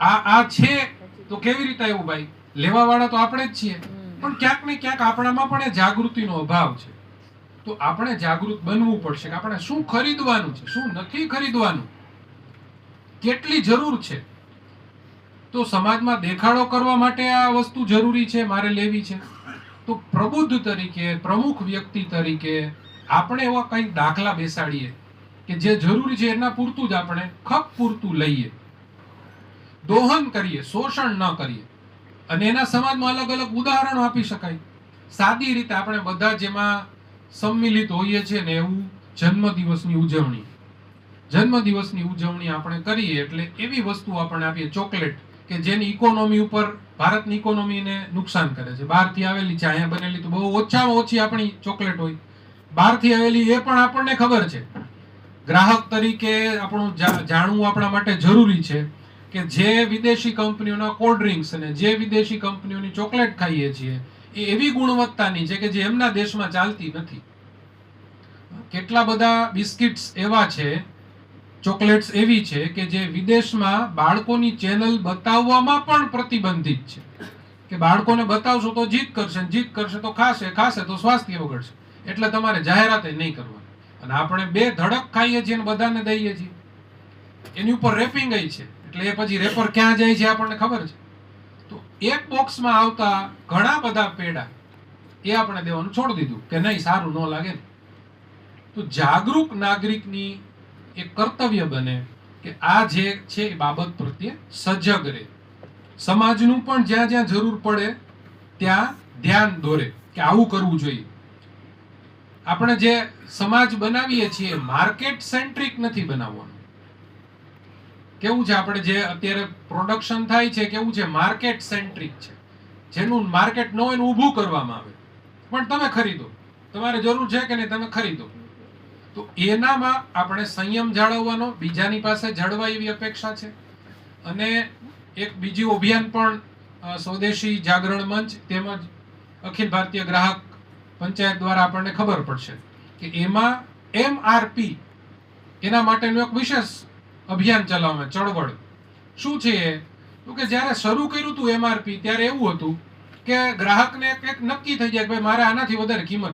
આ છે તો કેવી રીતે આવ્યું ભાઈ? લેવા વાળા તો આપણે જ છીએ, પણ ક્યાંક ને ક્યાંક આપણામાં પણ એ જાગૃતિનો અભાવ છે. તો આપણે જાગૃત બનવું પડશે કે આપણે શું ખરીદવાનું છે, શું નથી ખરીદવાનું, કેટલી જરૂર છે. તો સમાજમાં દેખાડો કરવા માટે આ વસ્તુ જરૂરી છે, મારે લેવી છે. તો પ્રબુદ્ધ તરીકે, પ્રમુખ વ્યક્તિ તરીકે આપણે એવા કંઈક દાખલા બેસાડીએ કે જે જરૂરી છે એના પૂરતું જ આપણે ખપ પૂરતું લઈએ, દોહન કરીએ, શોષણ ન કરીએ. અને એના સમાજમાં અલગ અલગ ઉદાહરણો આપી શકાય. સાદી રીતે આપણે બધા જેમાં સંમિલિત હોઈએ છીએ ને એવું જન્મદિવસની ઉજવણી. જન્મદિવસની ઉજવણી આપણે કરીએ એટલે એવી વસ્તુ આપણે આપીએ, ચોકલેટ, કે જેની ઇકોનોમી ઉપર ભારતની ઇકોનોમીને નુકસાન કરે છે. બહારથી આવેલી છે, અહીંયા બનેલી તો બહુ ઓછામાં ઓછી આપણી ચોકલેટ હોય. બહારથી આવેલી એ પણ આપણને ખબર છે. ગ્રાહક તરીકે આપણું જાણવું આપણા માટે જરૂરી છે કે જે વિદેશી કંપનીઓના કોલ્ડ ડ્રિંક્સ અને જે વિદેશી કંપનીઓની ચોકલેટ ખાઈએ છીએ એ એવી ગુણવત્તાની છે કે જે એમના દેશમાં ચાલતી નથી. કેટલા બધા બિસ્કિટ્સ એવા છે, ચોકલેટ્સ એવી છે કે જે વિદેશમાં બાળકોની ચેનલ બતાવવામાં પણ પ્રતિબંધિત છે, કે બાળકોને બતાવશો તો જીદ કરશે, જીદ કરશે તો ખાશે તો સ્વાસ્થ્ય બગડશે, એટલે તમારે જાહેરાત નહીં કરવાની. અને આપણે બે ધડક ખાઈએ છીએ અને બધાને દઈએ છીએ. એની ઉપર રેપિંગ છે, એટલે એ પછી રેપર ક્યાં જાય છે આપણને ખબર છે. તો એક બોક્સમાં આવતા ઘણા બધા પેડા એ આપણે દેવાનું છોડી દીધું કે નહીં, સારું ન લાગે ને. તો જાગૃત નાગરિકની એક કર્તવ્ય બને કે આ જે છે એ બાબત પ્રત્યે સજગ રહે. સમાજનું પણ જ્યાં જ્યાં જરૂર પડે ત્યાં ધ્યાન દોરે કે આવું કરવું જોઈએ. આપણે જે સમાજ બનાવીએ છીએ માર્કેટ સેન્ટ્રિક નથી બનાવવાનું. કેવું છે, આપણે જે અત્યારે પ્રોડક્શન થાય છે કેવું છે, માર્કેટ સેન્ટ્રિક છે. જેનું માર્કેટ ન હોય એનું ઊભું કરવામાં આવે, પણ તમે ખરીદો, તમારે જરૂર છે કે નહીં તમે ખરીદો. તો એનામાં આપણે સંયમ જાળવવાનો, બીજાની પાસે જળવાય એવી અપેક્ષા છે. અને એક બીજું અભિયાન પણ સ્વદેશી જાગરણ મંચ તેમજ અખિલ ભારતીય ગ્રાહક પંચાયત દ્વારા આપણને ખબર પડશે કે એમાં MRP એના માટેનું એક વિશેષ અભિયાન ચલાવવામાં, ચળવળ. શું છે એ? તો કે જ્યારે શરૂ કર્યું હતું MRP ત્યારે એવું હતું કે ગ્રાહકને એક નક્કી થઈ જાય કે ભાઈ મારે આનાથી વધારે કિંમત